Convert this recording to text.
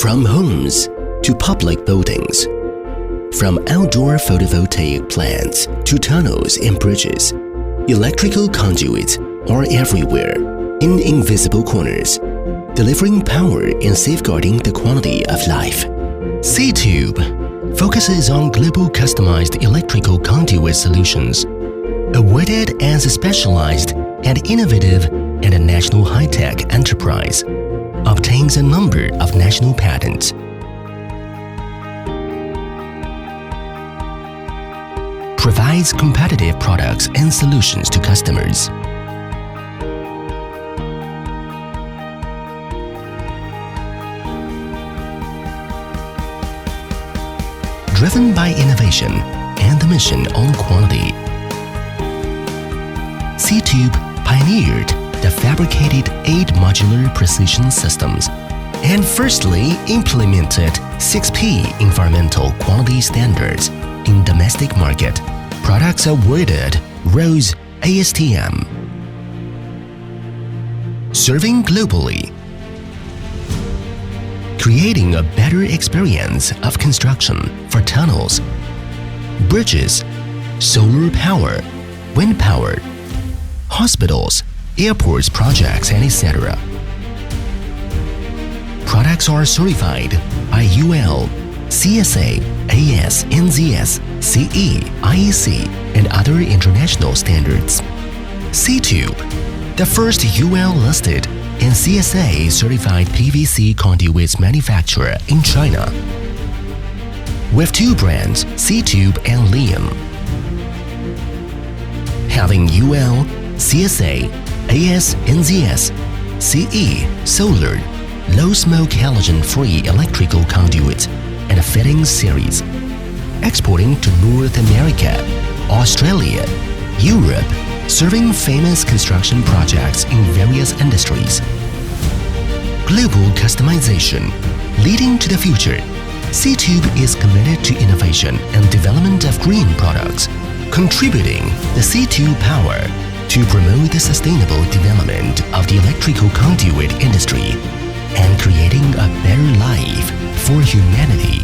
From homes to public buildings, from outdoor photovoltaic plants to tunnels and bridges, electrical conduits are everywhere, in invisible corners, delivering power and safeguarding the quality of life. Ctube focuses on global customized electrical conduit solutions, awarded as a specialized and innovative and a national high-tech enterprise, obtains a number of national patents. Provides competitive products and solutions to customers. Driven by innovation and the mission on quality, Ctube pioneered the fabricated 8 modular precision systems and firstly implemented 6P environmental quality standards in domestic market. Products awarded ROHS ASTM. Serving globally, creating a better experience of construction for tunnels, bridges, solar power, wind power, hospitals, airports projects, and etc. Products are certified by UL, CSA, AS, NZS, CE, IEC, and other international standards. Ctube, the first UL-listed and CSA-certified PVC conduits manufacturer in China, with 2 brands, Ctube and Liam. Having UL, CSA, AS, NZS, CE, solar, low-smoke halogen-free electrical conduits, and a fitting series. Exporting to North America, Australia, Europe, serving famous construction projects in various industries. Global customization, leading to the future. Ctube is committed to innovation and development of green products, contributing the Ctube power to promote the sustainable development of the electrical conduit industry and creating a better life for humanity.